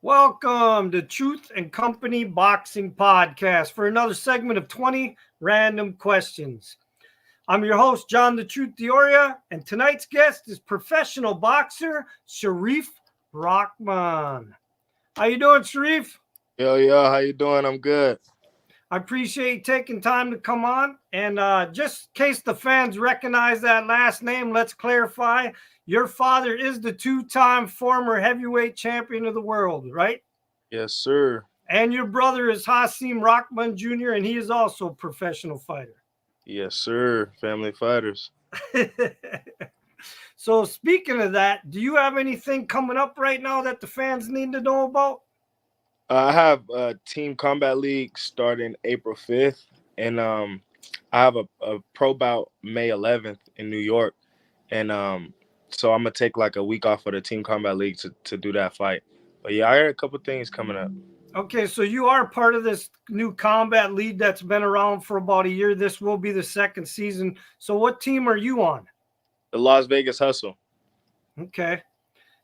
Welcome to Truth and Company Boxing Podcast for another segment of 20 Random Questions. I'm your host, John the Truth Dioria, and tonight's guest is professional boxer Sharif Rahman. How you doing, Sharif? Yo, how you doing? I'm good. I appreciate you taking time to come on. And just in case the fans recognize that last name, let's clarify. Your father is the two-time former heavyweight champion of the world, right? Yes, sir. And your brother is Hasim Rahman Jr., and he is also a professional fighter. Yes, sir. Family fighters. So, speaking of that, do you have anything coming up right now that the fans need to know about? I have a Team Combat League starting April 5th, and I have a pro bout May 11th in New York, and so I'm gonna take like a week off of the Team Combat League to do that fight. But yeah, I got a couple things coming up. Okay, so you are part of this new combat league that's been around for about a year. This will be the second season. So, what team are you on? The Las Vegas Hustle. Okay.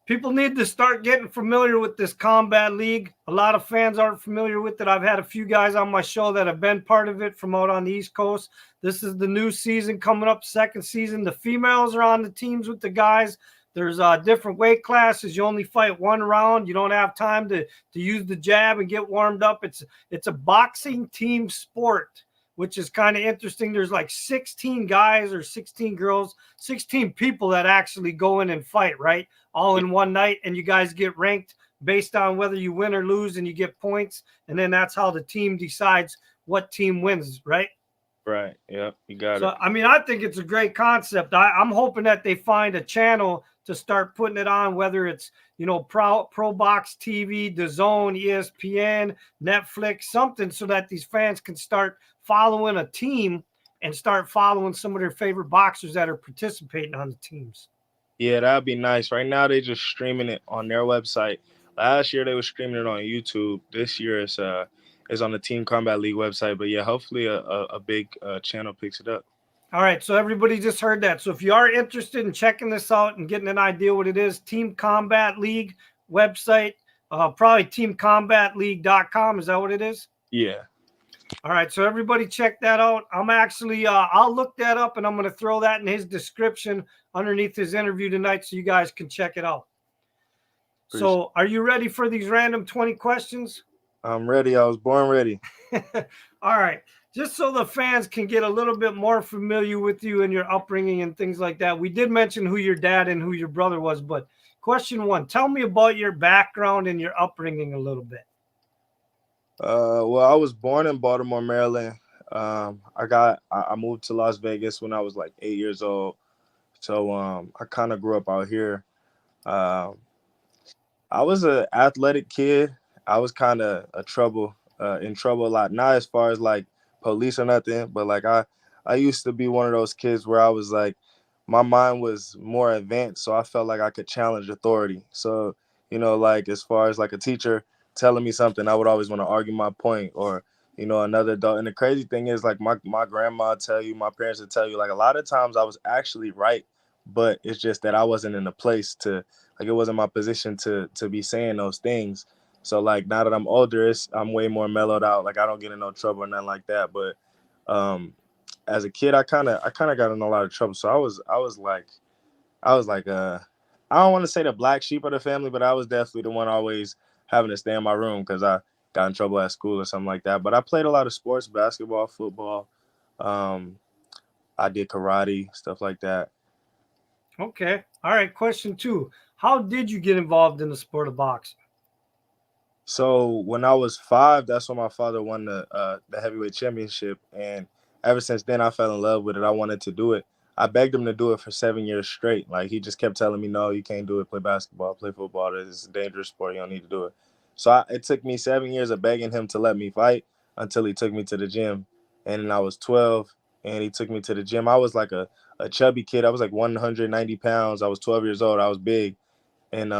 People need to start getting familiar with this combat league. A lot of fans aren't familiar with it. I've had a few guys on my show that have been part of it from out on the East Coast. This is the new season coming up, second season. The females are on the teams with the guys. There's different weight classes. You only fight one round. You don't have time to use the jab and get warmed up. It's a boxing team sport, which is kind of interesting. There's like 16 guys or 16 girls, 16 people that actually go in and fight, right? All in one night, and you guys get ranked based on whether you win or lose, and you get points, and then that's how the team decides what team wins, right? Right. Yep. You got it. So, I mean, I think it's a great concept. I'm hoping that they find a channel to start putting it on, whether it's, Pro Box TV, The Zone, ESPN, Netflix, something so that these fans can start following a team and start following some of their favorite boxers that are participating on the teams. Yeah, that'd be nice. Right now, they just streaming it on their website. Last year, they were streaming it on YouTube. This year, it's on the Team Combat League website. But yeah, hopefully, a big channel picks it up. All right, so everybody just heard that. So if you are interested in checking this out and getting an idea what it is, Team Combat League website, probably teamcombatleague.com. Is that what it is? Yeah. All right, so everybody check that out. I'm actually, I'll look that up, and I'm going to throw that in his description underneath his interview tonight so you guys can check it out. So are you ready for these random 20 questions? I'm ready. I was born ready. All right. Just so the fans can get a little bit more familiar with you and your upbringing and things like that. We did mention who your dad and who your brother was, but question one, tell me about your background and your upbringing a little bit. Well, I was born in Baltimore, Maryland. I moved to Las Vegas when I was like 8 years old. So I kind of grew up out here. Um, I was an athletic kid. I was kind of in trouble a lot. Not as far as like police or nothing, but like I used to be one of those kids where I was like, my mind was more advanced, so I felt like I could challenge authority. So, like as far as like a teacher telling me something, I would always want to argue my point, or another adult. And the crazy thing is, like my grandma would tell you, my parents would tell you, like a lot of times I was actually right, but it's just that I wasn't in a place to, like, it wasn't my position to be saying those things. So like now that I'm older, I'm way more mellowed out. Like I don't get in no trouble or nothing like that. But as a kid, I kind of got in a lot of trouble. So I was like I don't want to say the black sheep of the family, but I was definitely the one always having to stay in my room because I got in trouble at school or something like that. But I played a lot of sports: basketball, football. Um, I did karate, stuff like that. Okay. All right. Question two, how did you get involved in the sport of boxing? So when I was 5, that's when my father won the heavyweight championship, and ever since then I fell in love with it. I wanted to do it. I begged him to do it for 7 years straight. Like he just kept telling me, "No, you can't do it. Play basketball, play football. It's a dangerous sport. You don't need to do it." So it took me 7 years of begging him to let me fight until he took me to the gym, and then I was 12, and he took me to the gym. I was like a chubby kid. I was like 190 pounds. I was 12 years old. I was big, and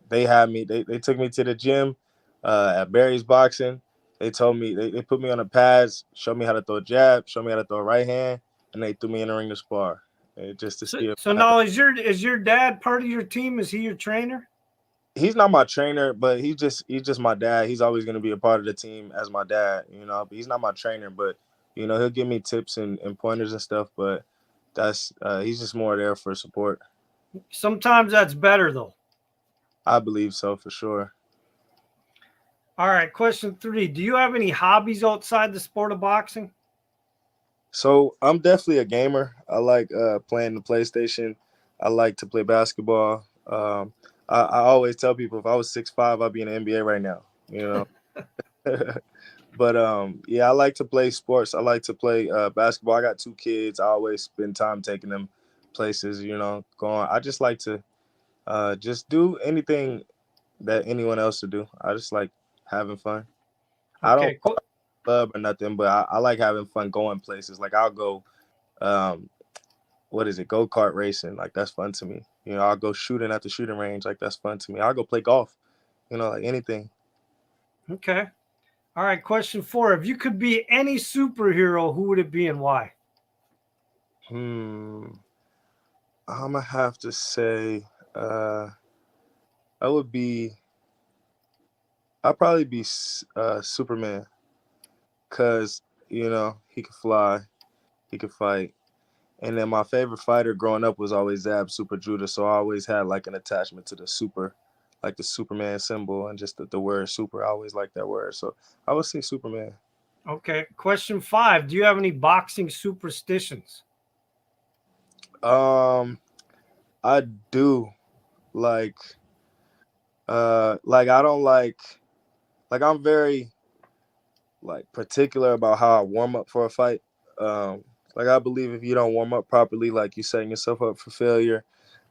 they had me. They took me to the gym at Barry's Boxing. They told me they put me on the pads, showed me how to throw a jab, showed me how to throw a right hand, and they threw me in the ring to spar, just to So, see if so I had. now is your dad part of your team? Is he your trainer? He's not my trainer, but he's just my dad. He's always gonna be a part of the team as my dad, you know. But he's not my trainer, but he'll give me tips and pointers and stuff. But that's he's just more there for support. Sometimes that's better though. I believe so for sure. All right, question 3. Do you have any hobbies outside the sport of boxing? So I'm definitely a gamer. I like playing the PlayStation. I like to play basketball. I always tell people if I was 6'5", I'd be in the NBA right now. You know. But yeah, I like to play sports. I like to play basketball. I got 2 kids. I always spend time taking them places. Going. I just like to just do anything that anyone else would do. I just like having fun. I don't Okay, cool. club or nothing, but I like having fun going places. Like I'll go, um, what is it, go kart racing. Like that's fun to me. I'll go shooting at the shooting range. Like that's fun to me. I'll go play golf. Like anything. Okay. All right, question 4. If you could be any superhero, who would it be and why? Hmm. I'm gonna have to say, uh, I would be. I'd probably be Superman, cause he could fly, he could fight. And then my favorite fighter growing up was always Zab Super Judah. So I always had like an attachment to the super, like the Superman symbol and just the word super. I always liked that word. So I would say Superman. Okay. Question 5. Do you have any boxing superstitions? Um, I do like like I don't like I'm very like particular about how I warm up for a fight. Like I believe if you don't warm up properly, like you're setting yourself up for failure.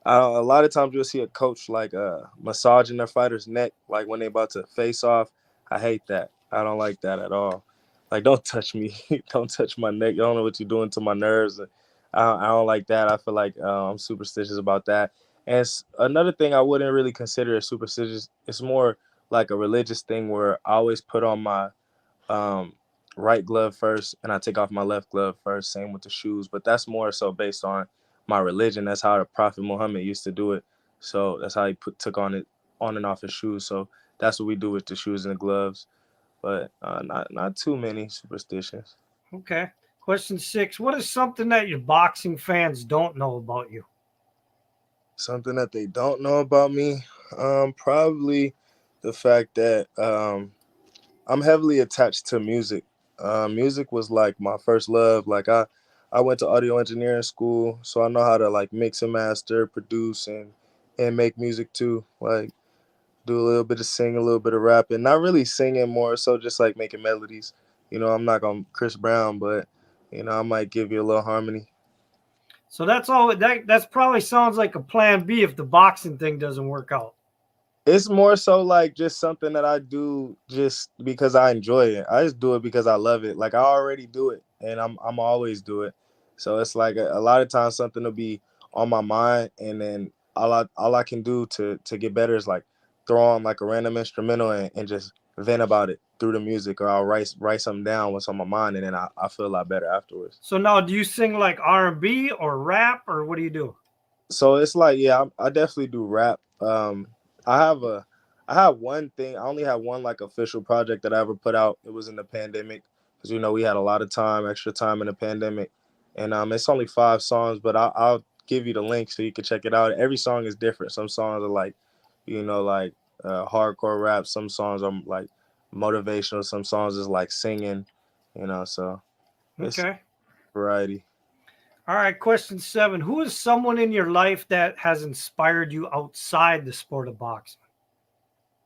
A lot of times you'll see a coach like massaging their fighter's neck, like when they about to face off. I hate that. I don't like that at all. Like, don't touch me. Don't touch my neck. You don't know what you're doing to my nerves. And I don't like that. I feel like I'm superstitious about that. And another thing I wouldn't really consider as superstitious. It's more like a religious thing where I always put on my um, right glove first, and I take off my left glove first. Same with the shoes, but that's more so based on my religion. That's how the Prophet Muhammad used to do it. So that's how he took on and off his shoes. So that's what we do with the shoes and the gloves. But not too many superstitions. Okay. Question 6. What is something that your boxing fans don't know about you? Something that they don't know about me, probably the fact that I'm heavily attached to music. Music was like my first love. Like I went to audio engineering school, so I know how to like mix and master, produce, and make music too. Like do a little bit of singing, a little bit of rapping. Not really singing, more so just like making melodies. I'm not gonna Chris Brown, but I might give you a little harmony. So that's all. That's probably sounds like a plan B if the boxing thing doesn't work out. It's more so like just something that I do just because I enjoy it. I just do it because I love it. Like I already do it, and I'm always do it. So it's like a lot of times something will be on my mind, and then all I can do to get better is like throw on like a random instrumental and just vent about it through the music, or I'll write something down what's on my mind, and then I feel a lot better afterwards. So now, do you sing like R&B or rap, or what do you do? So it's like, yeah, I definitely do rap. I have a, I have one thing. I only have one like official project that I ever put out. It was in the pandemic because we had a lot of time, extra time in the pandemic, and it's only 5 songs, but I'll give you the link so you can check it out. Every song is different. Some songs are like, like hardcore rap. Some songs are like motivational. Some songs is like singing. So it's Okay. variety. All right. Question 7. Who is someone in your life that has inspired you outside the sport of boxing?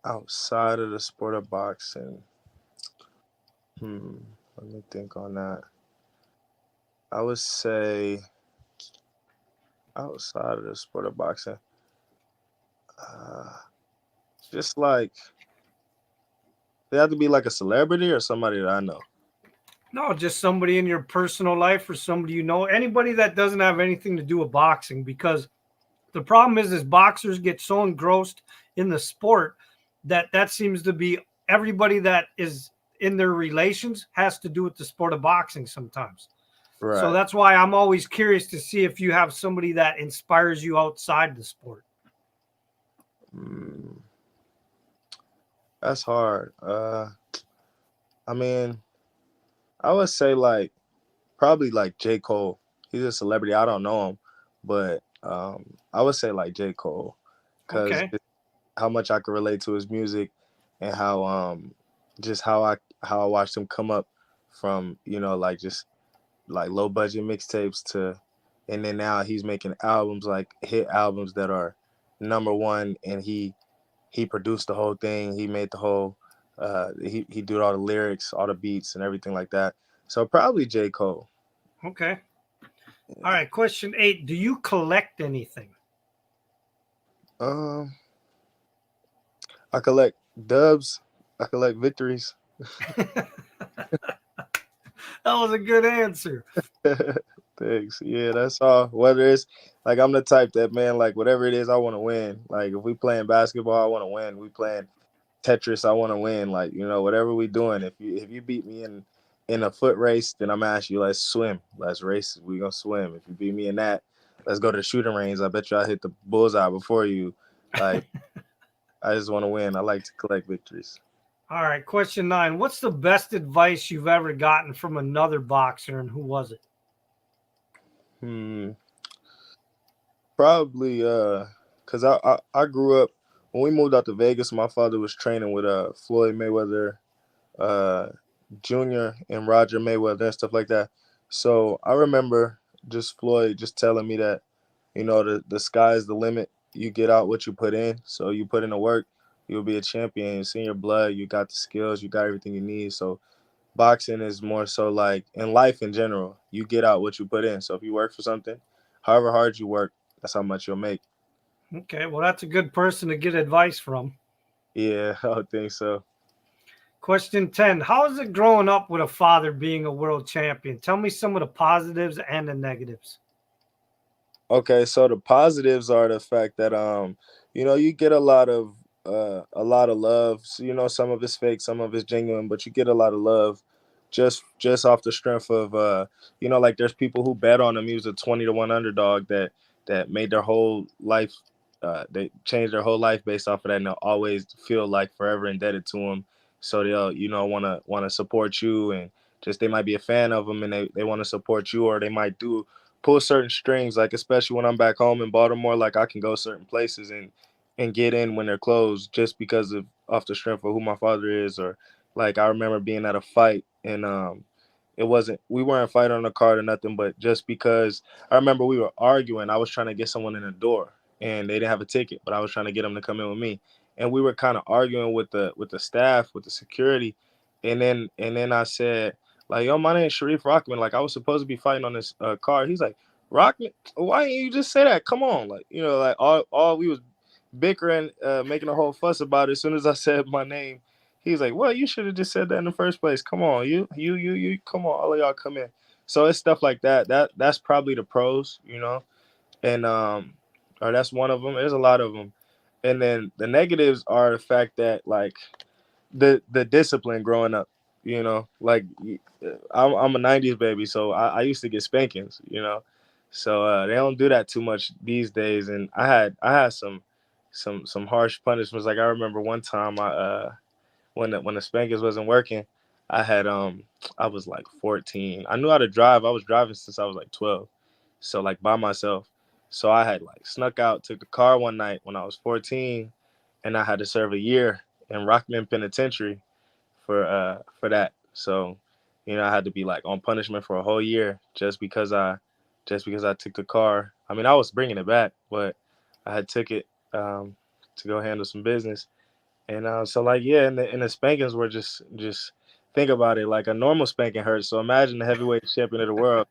Outside of the sport of boxing. Hmm. Let me think on that. I would say outside of the sport of boxing, uh, just like they have to be like a celebrity or somebody that I know. No, just somebody in your personal life or somebody you know. Anybody that doesn't have anything to do with boxing, because the problem is boxers get so engrossed in the sport that seems to be everybody that is in their relations has to do with the sport of boxing sometimes. So Right. that's why I'm always curious to see if you have somebody that inspires you outside the sport. Mm. That's hard. I mean, I would say like probably like J. Cole. He's a celebrity. I don't know him, but I would say like J. Cole, because Okay. how much I could relate to his music, and how just how I watched him come up from, like just like low budget mixtapes to, and then now he's making albums, like hit albums that are number one, and he produced the whole thing. He made the whole he did all the lyrics, all the beats and everything like that. So probably J. Cole. Okay. All right. Question 8. Do you collect anything? Um I collect dubs, I collect victories. That was a good answer. Thanks. Yeah, that's all. Whether it's like I'm the type that, man, like whatever it is, I want to win. Like if we playing basketball, I want to win. We playing Tetris, I want to win. Like, whatever we doing. If you beat me in a foot race, then I'm asking you, let's swim. Let's race. We gonna swim. If you beat me in that, let's go to the shooting range. I bet you I hit the bullseye before you. Like, I just want to win. I like to collect victories. All right. Question 9. What's the best advice you've ever gotten from another boxer, and who was it? Hmm. Probably cause I grew up when we moved out to Vegas. My father was training with Floyd Mayweather, uh Jr. and Roger Mayweather and stuff like that. So I remember just Floyd just telling me that, the sky's the limit. You get out what you put in. So you put in the work, you'll be a champion. It's in your blood. You got the skills. You got everything you need. So boxing is more so like in life in general. You get out what you put in. So if you work for something, however hard you work, that's how much you'll make. Okay. Well, that's a good person to get advice from. Yeah, I would think so. Question 10. How is it growing up with a father being a world champion? Tell me some of the positives and the negatives. Okay, so the positives are the fact that you get a lot of love. So, some of it's fake, some of it's genuine, but you get a lot of love just off the strength of like there's people who bet on him. He was a 20-1 underdog that made their whole life they changed their whole life based off of that, and they'll always feel like forever indebted to him. So they'll want to support you, and just they might be a fan of him, and they want to support you, or they might do pull certain strings, like especially when I'm back home in Baltimore, like I can go certain places and get in when they're closed just because of off the strength of who my father is. Or like I remember being at a fight, and it wasn't we weren't fighting on the card or nothing, but just because I remember we were arguing, I was trying to get someone in the door and they didn't have a ticket, but I was trying to get them to come in with me. And we were kind of arguing with the staff, with the security, and then I said, like, yo, my name's Sharif Rahman. Like, I was supposed to be fighting on this card. He's like, Rahman, why didn't you just say that? Come on, like, like all we was bickering, making a whole fuss about it. As soon as I said my name, he's like, well, you should have just said that in the first place. Come on, you, come on, all of y'all come in. So it's stuff like that. That's probably the pros, and or that's one of them. There's a lot of them, and then the negatives are the fact that like the discipline growing up. Like I'm a '90s baby, so I used to get spankings. So they don't do that too much these days. And I had some harsh punishments. Like I remember one time when the spankers wasn't working, I had I was like 14. I knew how to drive. I was driving since I was like 12, so like by myself. So I had like snuck out, took the car one night when I was 14, and I had to serve a year in Rockman Penitentiary for that. So, I had to be like on punishment for a whole year just because I took the car. I mean, I was bringing it back, but I had took it to go handle some business. And so like yeah, and the spankings were just think about it, like a normal spanking hurts. So imagine the heavyweight champion of the world.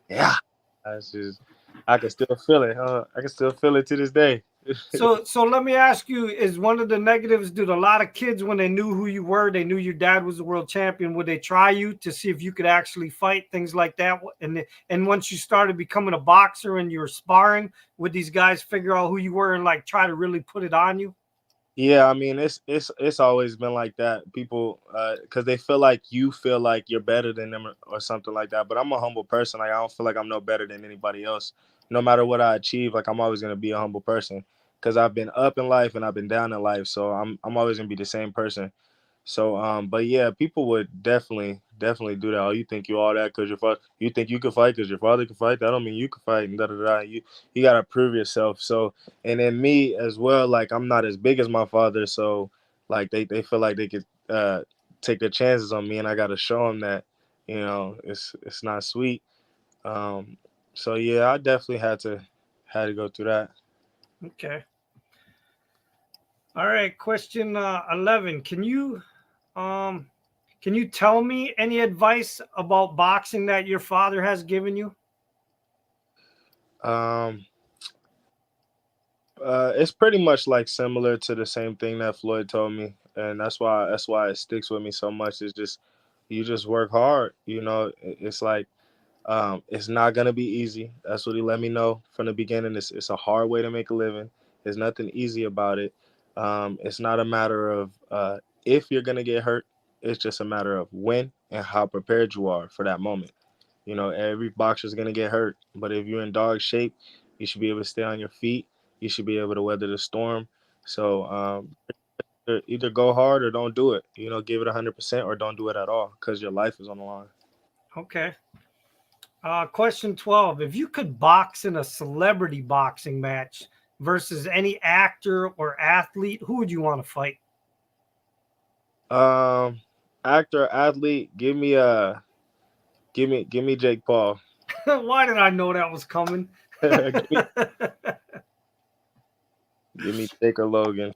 Yeah, that's just I can still feel it. I can still feel it to this day. So let me ask you: is one of the negatives? Did a lot of kids, when they knew who you were, they knew your dad was the world champion, would they try you to see if you could actually fight, things like that? And once you started becoming a boxer and you were sparring, would these guys figure out who you were and like try to really put it on you? Yeah, I mean it's always been like that. People, because they feel like you feel like you're better than them, or something like that. But I'm a humble person. Like I don't feel like I'm no better than anybody else. No matter what I achieve, like I'm always gonna be a humble person. because I've been up in life and I've been down in life. So I'm always gonna be the same person. So, but yeah, people would definitely do that. Oh, you think you all that because your father? You think you can fight because your father can fight? That don't mean you can fight. And da da da. You gotta prove yourself. So, and then me as well. Like I'm not as big as my father, so like they feel like they could take their chances on me, and I gotta show them that it's not sweet. Um, so yeah, I definitely had to go through that. Okay. All right. Question 11. Um can you tell me any advice about boxing that your father has given you? Um, it's pretty much like similar to the same thing that Floyd told me, and that's why it sticks with me so much. It's just you just work hard. It's like it's not gonna be easy. That's what he let me know from the beginning. It's a hard way to make a living. There's nothing easy about it. It's not a matter of if you're gonna get hurt. It's just a matter of when and how prepared you are for that moment. Every boxer's gonna get hurt, but if you're in dog shape, you should be able to stay on your feet. You should be able to weather the storm. So either go hard or don't do it. Give it 100% or don't do it at all because your life is on the line. Okay. Question 12. If you could box in a celebrity boxing match versus any actor or athlete, who would you want to fight? Um, Actor, athlete, give me Jake Paul. Why did I know that was coming? give me give me Jake or Logan.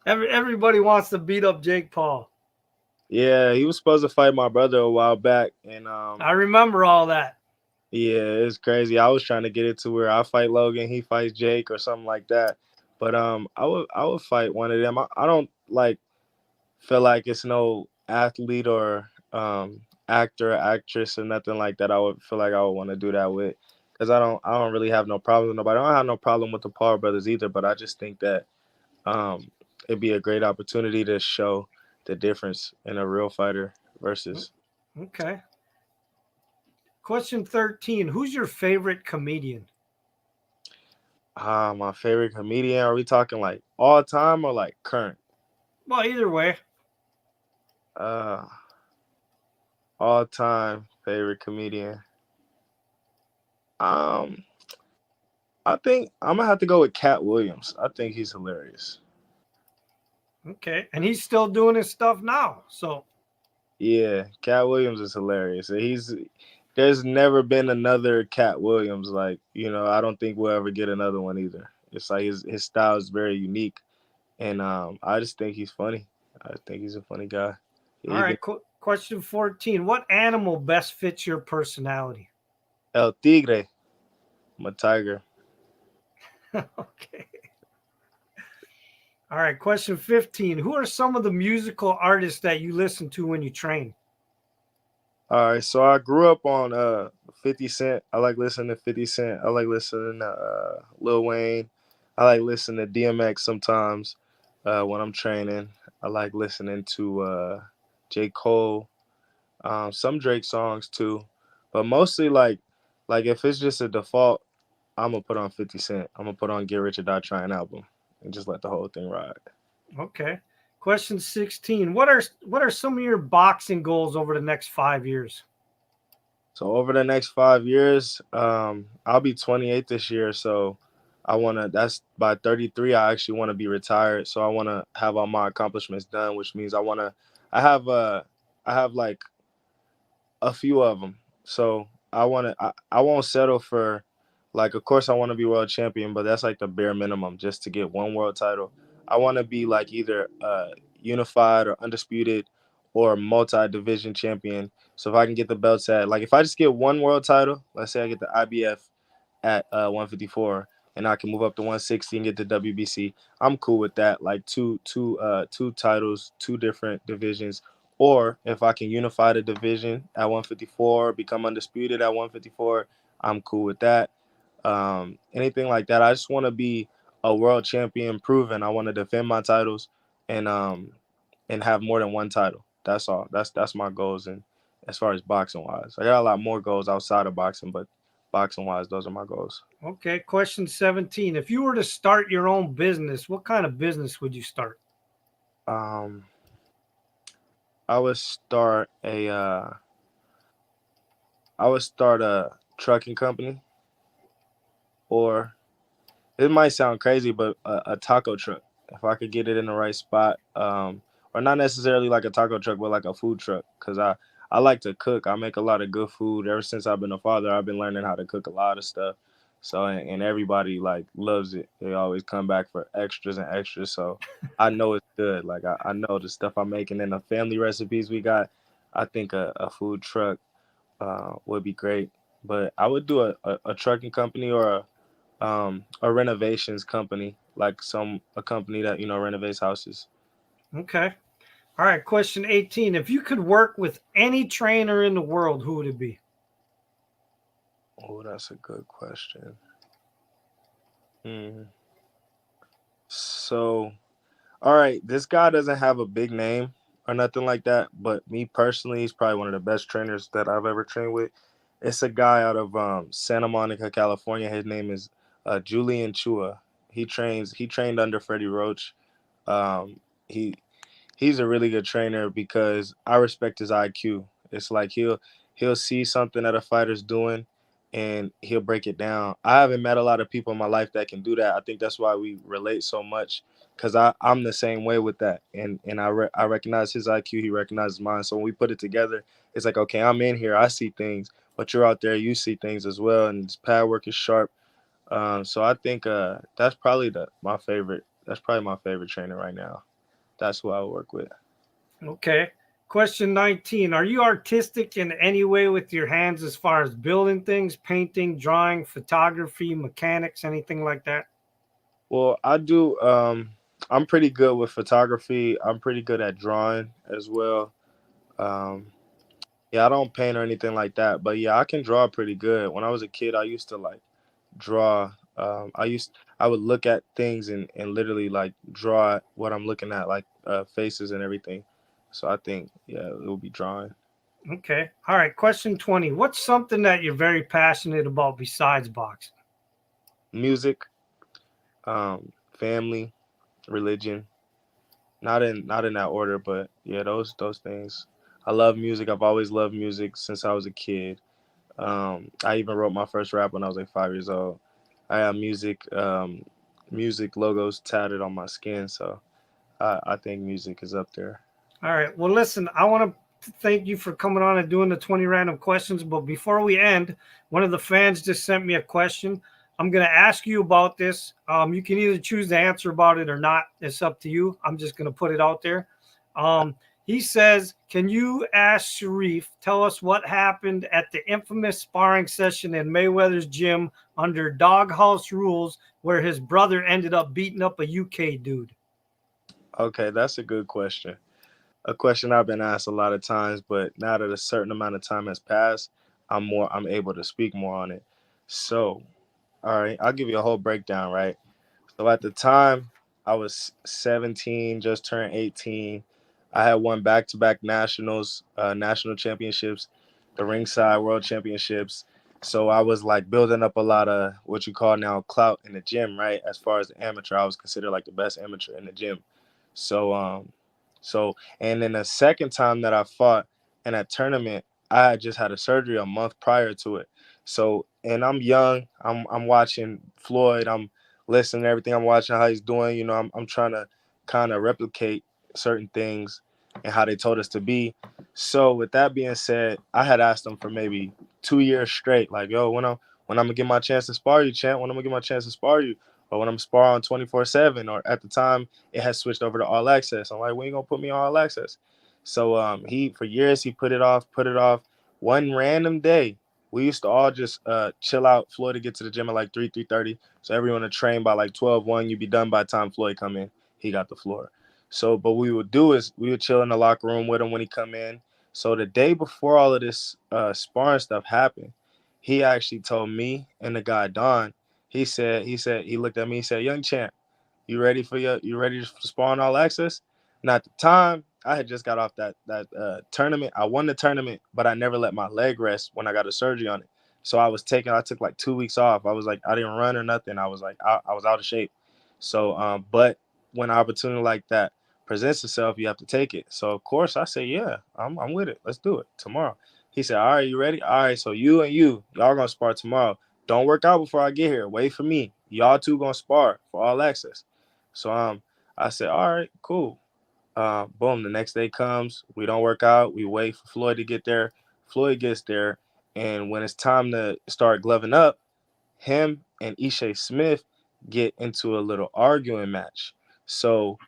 Everybody wants to beat up Jake Paul. Yeah, he was supposed to fight my brother a while back, and I remember all that. yeah, it's crazy. I was trying to get it to where I fight Logan, he fights Jake or something like that. But I would fight one of them. I don't like feel like it's no athlete or actor or actress or nothing like that. I would feel like I would want to do that with because I don't really have no problem with nobody. I don't have no problem with the Paul brothers either. But I just think that um, it'd be a great opportunity to show the difference in a real fighter versus Okay. Question 13. Who's your favorite comedian? my favorite comedian. Are we talking like all time or like current? Well, either way. Uh, All time favorite comedian. Um, I think I'm gonna have to go with Cat Williams. I think he's hilarious. Okay. And he's still doing his stuff now. So, Yeah, Cat Williams is hilarious. There's never been another Cat Williams. Like, I don't think we'll ever get another one either. It's like his style is very unique, and I just think he's funny. I think he's a funny guy. all Even right. Question 14. What animal best fits your personality? El Tigre, my tiger. Okay. All right. Question 15. Who are some of the musical artists that you listen to when you train? All right, so I grew up on 50 Cent. I like listening to 50 Cent. I like listening to Lil Wayne. I like listening to DMX sometimes when I'm training. I like listening to J. Cole, some Drake songs too, but mostly like if it's just a default, I'm gonna put on 50 Cent. I'm gonna put on Get Rich or Die Trying album and just let the whole thing ride. Okay. Question 16. What are some of your boxing goals over the next 5 years? So over the next 5 years, I'll be 28 this year. So I wanna. That's by 33. I actually want to be retired. So I want to have all my accomplishments done, which means I want to. I have I have like a few of them. So I want to. I won't settle for, like, of course I want to be world champion, but that's like the bare minimum just to get one world title. I want to be like either unified or undisputed or multi-division champion. So if I can get the belts at, like, if I just get one world title, let's say I get the IBF at 154 and I can move up to 160 and get the WBC. I'm cool with that. Like two titles, two different divisions. Or if I can unify the division at 154, become undisputed at 154, I'm cool with that. Anything like that. I just want to be a world champion, proven. I want to defend my titles and have more than one title. That's all. That's my goals. And as far as boxing wise, I got a lot more goals outside of boxing, but boxing wise, those are my goals. Okay, question 17. If you were to start your own business, what kind of business would you start? Um, I would start a trucking company, or it might sound crazy, but a taco truck. If I could get it in the right spot, or not necessarily like a taco truck, but like a food truck, because I like to cook. I make a lot of good food. Ever since I've been a father, I've been learning how to cook a lot of stuff. So and everybody like loves it. They always come back for extras and extras. So I know it's good. Like I know the stuff I'm making and the family recipes we got. I think a food truck would be great. But I would do a trucking company or a renovations company, like a company that renovates houses. Okay. All right, question 18. If you could work with any trainer in the world, who would it be? Oh, that's a good question. Hmm. So, all right, this guy doesn't have a big name or nothing like that, but me personally, he's probably one of the best trainers that I've ever trained with. It's a guy out of Santa Monica, California. His name is Julian Chua. He trained under Freddie Roach. Um, he he's a really good trainer because I respect his IQ. It's like he'll see something that a fighter's doing and he'll break it down. I haven't met a lot of people in my life that can do that. I think that's why we relate so much because I'm the same way with that. And I recognize his IQ, he recognizes mine. So when we put it together, it's like, okay, I'm in here, I see things, but you're out there, you see things as well, and his pad work is sharp. So I think that's probably the my favorite. That's probably my favorite trainer right now. That's who I work with. Okay. Question 19. Are you artistic in any way with your hands as far as building things, painting, drawing, photography, mechanics, anything like that? Well, I do. I'm pretty good with photography. I'm pretty good at drawing as well. Um, yeah, I don't paint or anything like that, but yeah, I can draw pretty good. When I was a kid, I used to like draw. I would look at things and literally like draw what I'm looking at, like faces and everything. So I think yeah, it will be drawing. Okay. All right. Question 20. What's something that you're very passionate about besides boxing? Music, family, religion. Not in that order, but yeah, those things. I love music. I've always loved music since I was a kid. I even wrote my first rap when I was like 5 years old. I have music logos tatted on my skin, so I think music is up there. All right. Well, listen, I want to thank you for coming on and doing the 20 random questions. But before we end, one of the fans just sent me a question. I'm going to ask you about this. You can either choose to answer about it or not. It's up to you. I'm just going to put it out there. He says, can you ask Sharif, tell us what happened at the infamous sparring session in Mayweather's gym under doghouse rules where his brother ended up beating up a UK dude? Okay, that's a good question. A question I've been asked a lot of times, but now that a certain amount of time has passed, I'm able to speak more on it. So, all right, I'll give you a whole breakdown, right? So at the time, I was 17, just turned 18. I had won back-to-back national championships, the ringside world championships. So I was like building up a lot of what you call now clout in the gym, right? As far as the amateur, I was considered like the best amateur in the gym. So and then the second time that I fought in that tournament, I had just had a surgery a month prior to it. So and I'm young. I'm watching Floyd. I'm listening to everything. I'm watching how he's doing. I'm trying to kind of replicate certain things and how they told us to be. So with that being said, I had asked them for maybe 2 years straight, like, yo, when I'm gonna get my chance to spar you, champ, when I'm gonna get my chance to spar you, or when I'm spar on 24/7, or at the time it has switched over to all access. I'm like, when you gonna put me on all access? So he for years he put it off. One random day, we used to all just chill out. Floyd to get to the gym at like 3:30. So everyone would train by like 12:1. You'd be done by the time Floyd come in. He got the floor. So, but what we would do is we would chill in the locker room with him when he come in. So the day before all of this sparring stuff happened, he actually told me and the guy Don. He said he looked at me. He said, "Young champ, you ready to spawn all access?" And at the time, I had just got off that tournament. I won the tournament, but I never let my leg rest when I got a surgery on it. So I took like 2 weeks off. I was like, I didn't run or nothing. I was like, I was out of shape. So, but when an opportunity like that presents itself, you have to take it. So of course I say, yeah, I'm with it. Let's do it tomorrow. He said, all right, you ready? All right, so y'all gonna spar tomorrow. Don't work out before I get here. Wait for me. Y'all two gonna spar for all access. So I said, all right, cool. Boom, the next day comes. We don't work out. We wait for Floyd to get there. Floyd gets there, and when it's time to start gloving up, him and Ishe Smith get into a little arguing match. So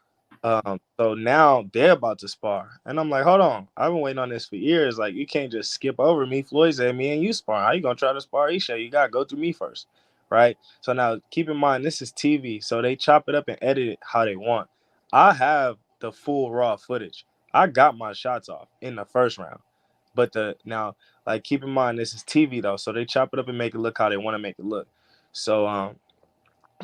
now they're about to spar, and I'm like, hold on, I've been waiting on this for years. Like, you can't just skip over me. Floyd said me and you spar. How you gonna try to spar Ishe? You gotta go through me first, right? So now keep in mind this is TV, so they chop it up and edit it how they want. I have the full raw footage. I got my shots off in the first round, but the now like keep in mind this is TV though, so they chop it up and make it look how they want to make it look.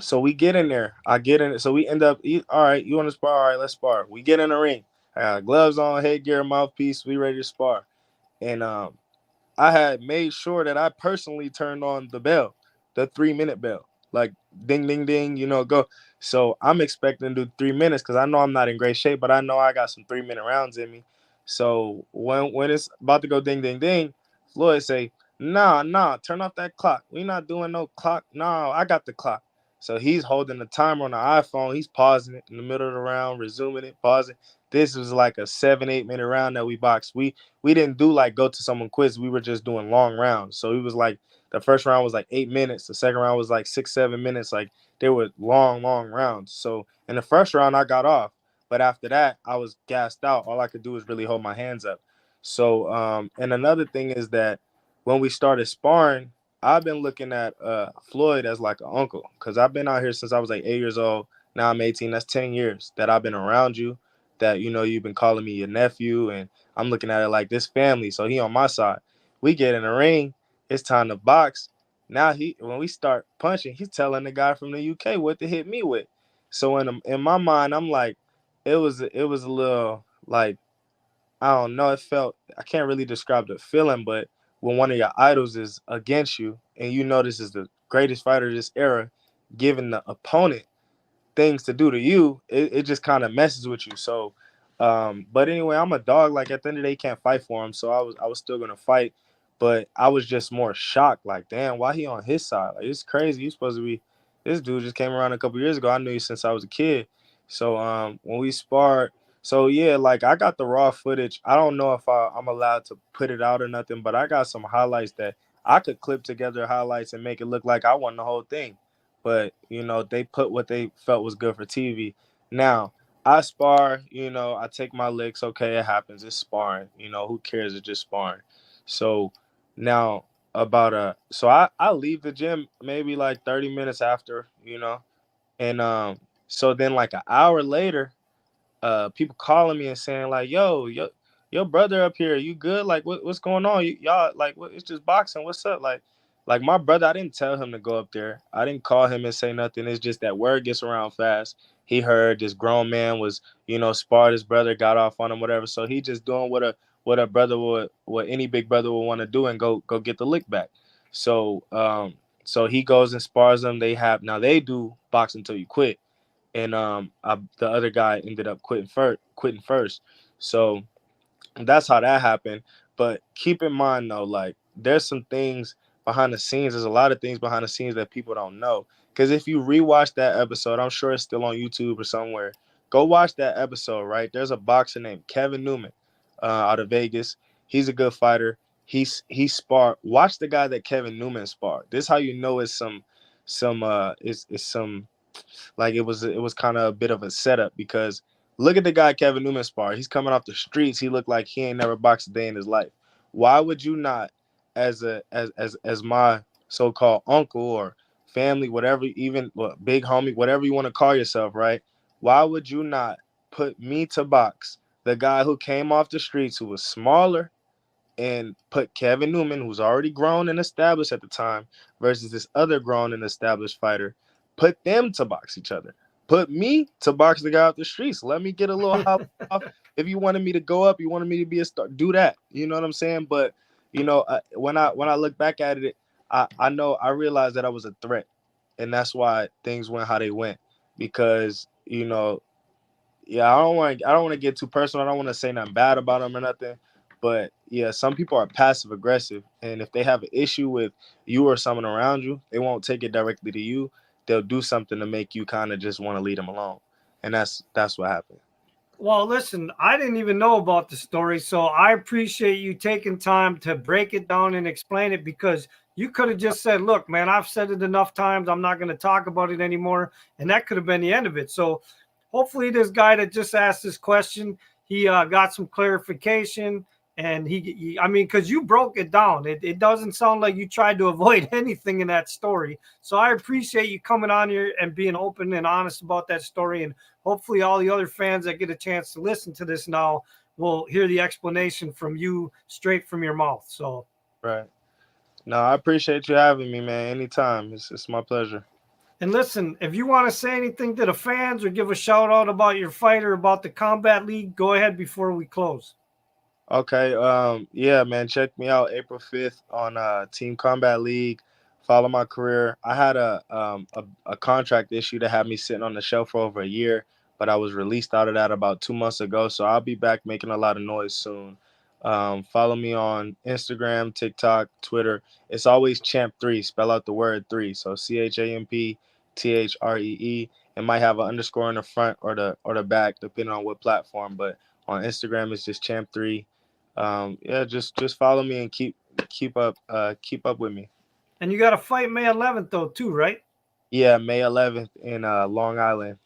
So we get in there. I get in. So we end up. All right, you want to spar? All right, let's spar. We get in the ring. I got gloves on, headgear, mouthpiece. We ready to spar. And I had made sure that I personally turned on the bell, the 3 minute bell, like ding, ding, ding. Go. So I'm expecting to do 3 minutes because I know I'm not in great shape, but I know I got some 3 minute rounds in me. So when it's about to go ding, ding, ding, Floyd say, nah, turn off that clock. We not doing no clock. No, I got the clock. So he's holding the timer on the iPhone. He's pausing it in the middle of the round, resuming it, pausing. This was like a 7-8 minute round that we boxed. We didn't do like go to someone quiz. We were just doing long rounds. So it was like the first round was like 8 minutes. The second round was like 6-7 minutes. Like they were long rounds. So in the first round I got off, but after that I was gassed out. All I could do was really hold my hands up. So and another thing is that when we started sparring, I've been looking at Floyd as like an uncle because I've been out here since I was like 8 years old. Now I'm 18. That's 10 years that I've been around you. That you've been calling me your nephew, and I'm looking at it like this family. So he on my side. We get in the ring. It's time to box. Now when we start punching, he's telling the guy from the UK what to hit me with. So in my mind, I'm like, it was a little like I don't know. It felt I can't really describe the feeling, but when one of your idols is against you and this is the greatest fighter of this era, giving the opponent things to do to you, it just kind of messes with you. So, but anyway, I'm a dog. Like at the end of the day, you can't fight for him. So I was still gonna fight, but I was just more shocked. Like, damn, why he on his side? Like, it's crazy. He's supposed to be. This dude just came around a couple years ago. I knew you since I was a kid. So when we sparred, so yeah, like I got the raw footage. I don't know if I'm allowed to put it out or nothing, but I got some highlights that I could clip together highlights and make it look like I won the whole thing. But they put what they felt was good for TV. Now I spar, I take my licks. Okay, it happens. It's sparring. Who cares? It's just sparring. So now so I leave the gym maybe like 30 minutes after, and so then like an hour later, people calling me and saying like, yo, your brother up here, you good? Like what's going on? Y'all like it's just boxing. What's up? Like my brother, I didn't tell him to go up there. I didn't call him and say nothing. It's just that word gets around fast. He heard this grown man was, sparred his brother, got off on him, whatever. So he just doing what a brother would, what any big brother would want to do and go get the lick back. So he goes and spars them. They do box until you quit, and the other guy ended up quitting first. So that's how that happened. But keep in mind though, like there's some things behind the scenes. There's a lot of things behind the scenes that people don't know. Because if you rewatch that episode, I'm sure it's still on YouTube or somewhere. Go watch that episode. Right, there's a boxer named Kevin Newman, out of Vegas. He's a good fighter. He sparred. Watch the guy that Kevin Newman sparred. This is how you know it's some like it was kind of a bit of a setup because look at the guy Kevin Newman spar. He's coming off the streets. He looked like he ain't never boxed a day in his life. Why would you not, as my so-called uncle or family, whatever, even big homie, whatever you want to call yourself, right? Why would you not put me to box the guy who came off the streets who was smaller and put Kevin Newman, who's already grown and established at the time, versus this other grown and established fighter, put them to box each other. Put me to box the guy off the streets. Let me get a little hop off. If you wanted me to go up, you wanted me to be a star, do that. You know what I'm saying? But when I look back at it, I realized that I was a threat, and that's why things went how they went. Because yeah, I don't want to get too personal. I don't want to say nothing bad about them or nothing. But yeah, some people are passive aggressive, and if they have an issue with you or someone around you, they won't take it directly to you. They'll do something to make you kind of just want to leave them alone, and that's what happened. Well, listen, I didn't even know about the story, so I appreciate you taking time to break it down and explain it because you could have just said, "Look, man, I've said it enough times. I'm not going to talk about it anymore," and that could have been the end of it. So, hopefully, this guy that just asked this question, he got some clarification, and I mean, because you broke it down, it doesn't sound like you tried to avoid anything in that story. So, I appreciate you coming on here and being open and honest about that story, and hopefully all the other fans that get a chance to listen to this now will hear the explanation from you straight from your mouth. So, Right. No, I appreciate you having me, man. Anytime. It's my pleasure. and listen, if you want to say anything to the fans or give a shout out about your fight or about the Combat League, go ahead before we close. Okay. Yeah, man. Check me out April 5th on Team Combat League. Follow my career. I had a contract issue that had me sitting on the shelf for over a year, but I was released out of that about 2 months ago. So I'll be back making a lot of noise soon. Follow me on Instagram, TikTok, Twitter. It's always Champ3. Spell out the word three. So ChampThree. It might have an underscore in the front or the back, depending on what platform. But on Instagram, it's just Champ3. Yeah, just follow me and keep up with me. And you got to fight May 11th, though, too, right? Yeah, May 11th in Long Island.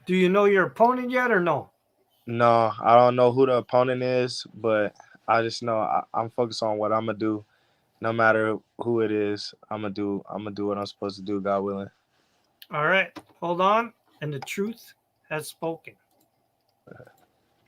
Do you know your opponent yet or no? No, I don't know who the opponent is, but I just know I'm focused on what I'm gonna do. No matter who it is, I'm gonna do what I'm supposed to do, God willing. All right, hold on. And the truth has spoken.